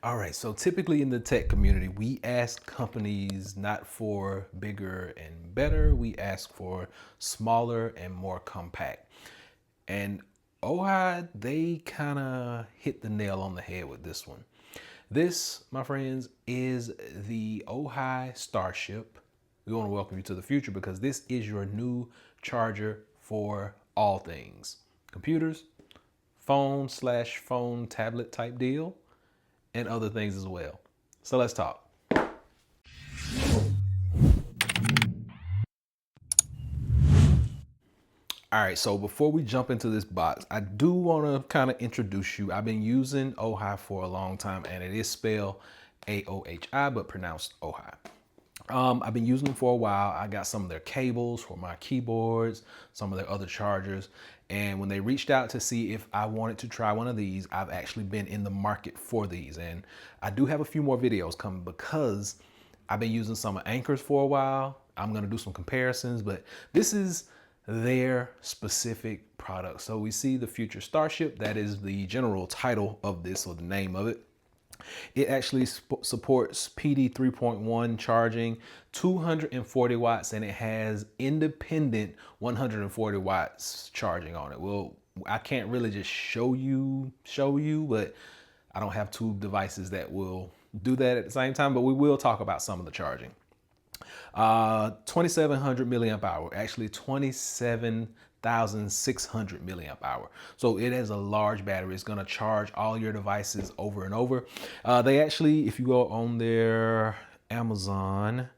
All right, so typically in the tech community, we ask companies not for bigger and better, we ask for smaller and more compact. And AOHI, they kind of hit the nail on the head with this one. This, my friends, is the AOHI Starship. We want to welcome you to the future because this is your new charger for all things computers, phone/phone tablet type deal, and other things as well. So let's talk. All right, so before we jump into this box, I do want to kind of introduce you. I've been using AOHI for a long time, and it is spelled AOHI, but pronounced AOHI. I've been using them for a while. I got some of their cables for my keyboards, some of their other chargers. And when they reached out to see if I wanted to try one of these, I've actually been in the market for these. And I do have a few more videos coming because I've been using some of Anchor's for a while. I'm going to do some comparisons, but this is their specific product. So we see the Future Starship. That is the general title of this, or the name of it. It actually supports PD 3.1 charging, 240 watts, and it has independent 140 watts charging on it. Well, I can't really just show you, but I don't have two devices that will do that at the same time, but we will talk about some of the charging. 2700 milliamp hour, actually 27,600 milliamp hour. So it has a large battery. It's going to charge all your devices over and over. They actually, if you go on their Amazon,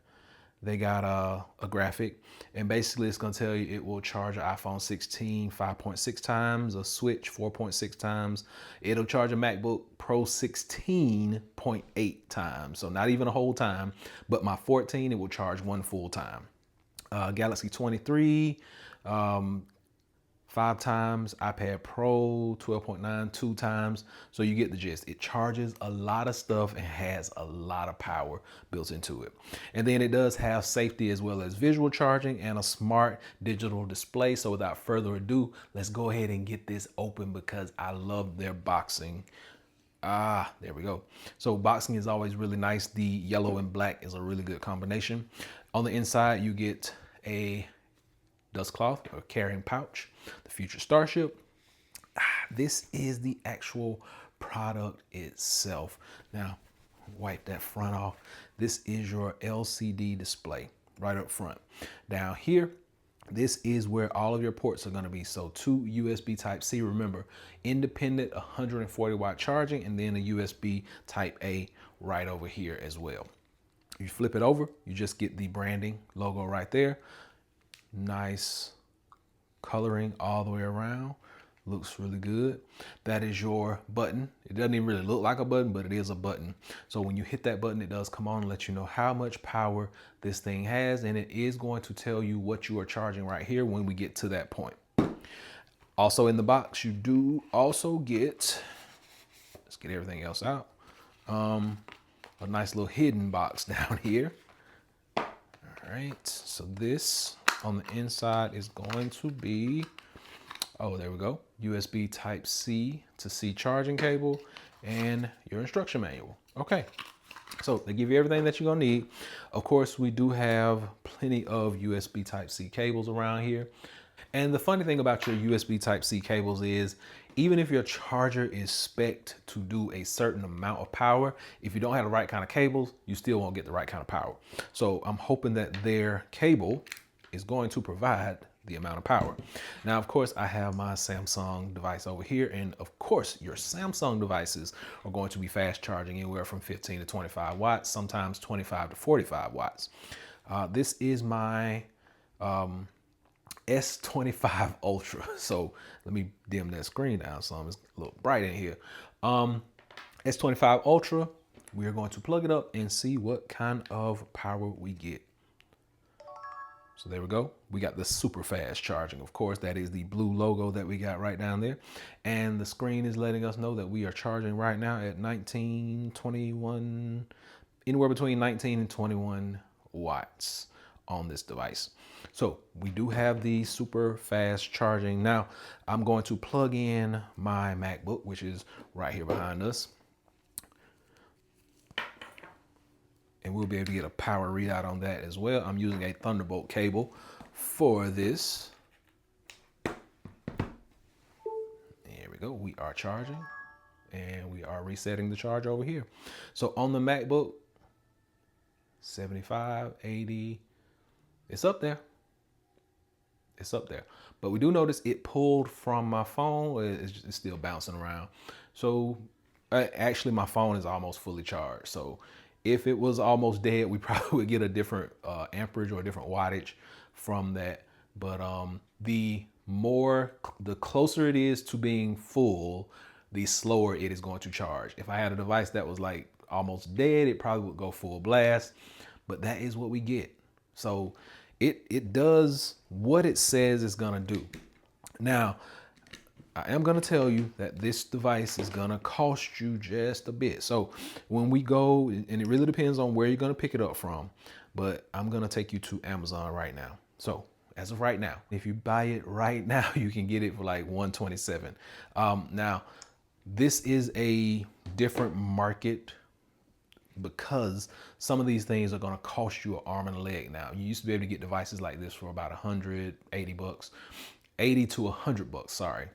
they got a graphic, and basically it's going to tell you it will charge an iPhone 16 5.6 times, a Switch 4.6 times. It'll charge a MacBook Pro 16.8 times, so not even a whole time, but my 14, it will charge one full time. Galaxy 23, 5 times, iPad Pro 12.9 2 times. So you get the gist. It charges a lot of stuff and has a lot of power built into it. And then it does have safety as well as visual charging and a smart digital display. So without further ado, let's go ahead and get this open because I love their boxing. There we go. So boxing is always really nice. The yellow and black is a really good combination. On the inside, you get a dust cloth or carrying pouch, the Future Starship. This is the actual product itself. Now, wipe that front off. This is your LCD display right up front. Down here, this is where all of your ports are going to be. So 2 USB type C, remember, independent 140 watt charging, and then a USB type A right over here as well. You flip it over, you just get the branding logo right there. Nice coloring all the way around. Looks really good. That is your button. It doesn't even really look like a button, but it is a button. So when you hit that button, it does come on and let you know how much power this thing has. And it is going to tell you what you are charging right here when we get to that point. Also in the box, you do also get, let's get everything else out, a nice little hidden box down here. All right, so this on the inside is going to be, oh, there we go, USB type C to C charging cable and your instruction manual. Okay, so they give you everything that you're gonna need. Of course, we do have plenty of USB type C cables around here. And the funny thing about your USB type C cables is, even if your charger is spec'd to do a certain amount of power, if you don't have the right kind of cables, you still won't get the right kind of power. So I'm hoping that their cable is going to provide the amount of power. Now, of course, I have my Samsung device over here, and of course, your Samsung devices are going to be fast charging anywhere from 15 to 25 watts, sometimes 25 to 45 watts. This is my S25 Ultra. So let me dim that screen down some. It's a little bright in here. S25 Ultra, we are going to plug it up and see what kind of power we get. So there we go. We got the super fast charging. Of course, that is the blue logo that we got right down there. And the screen is letting us know that we are charging right now at 19, 21, anywhere between 19 and 21 watts on this device. So we do have the super fast charging. Now I'm going to plug in my MacBook, which is right here behind us. we'll be able to get a power readout on that as well. I'm using a Thunderbolt cable for this. There we go. We are charging and we are resetting the charge over here. So on the MacBook, 75, 80, it's up there. It's up there. But we do notice it pulled from my phone. It's still bouncing around. So actually my phone is almost fully charged. So if it was almost dead, we probably would get a different amperage or a different wattage from that. But the closer it is to being full, the slower it is going to charge. If I had a device that was like almost dead, it probably would go full blast. But that is what we get. So it does what it says it's gonna do. Now, I am gonna tell you that this device is gonna cost you just a bit. So when we go, and it really depends on where you're gonna pick it up from, but I'm gonna take you to Amazon right now. So as of right now, if you buy it right now, you can get it for like $127. Now, this is a different market because some of these things are going to cost you an arm and a leg now. You used to be able to get devices like this for about 180 bucks, 80 to 100 bucks, sorry.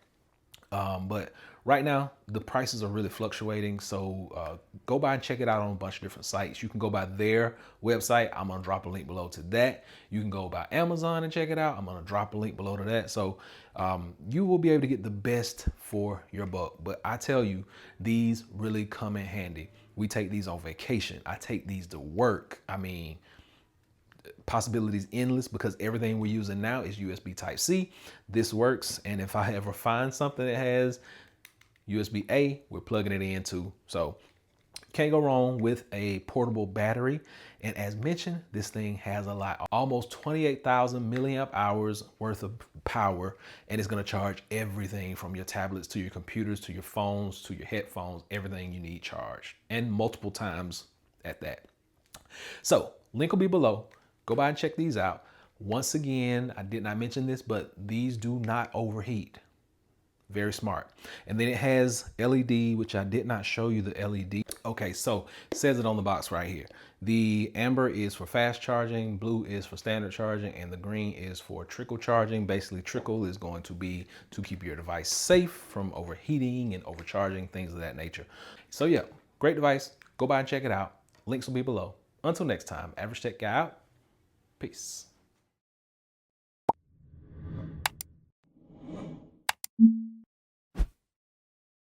But right now the prices are really fluctuating. So go by and check it out on a bunch of different sites. You can go by their website. I'm going to drop a link below to that. You can go by Amazon and check it out. I'm going to drop a link below to that. So you will be able to get the best for your buck. But I tell you, these really come in handy. We take these on vacation. I take these to work. I mean, possibilities endless because everything we're using now is USB Type-C. This works. And if I ever find something that has USB-A, we're plugging it in too. So can't go wrong with a portable battery. And as mentioned, this thing has a lot, almost 28,000 milliamp hours worth of power. And it's going to charge everything from your tablets to your computers, to your phones, to your headphones, everything you need charged, and multiple times at that. So link will be below. Go by and check these out. Once again, I did not mention this, but these do not overheat. Very smart. And then it has LED, which I did not show you the LED. Okay, so it says it on the box right here. The amber is for fast charging, blue is for standard charging, and the green is for trickle charging. Basically, trickle is going to be to keep your device safe from overheating and overcharging, things of that nature. So yeah, great device. Go by and check it out. Links will be below. Until next time, Average Tech Guy out. Peace.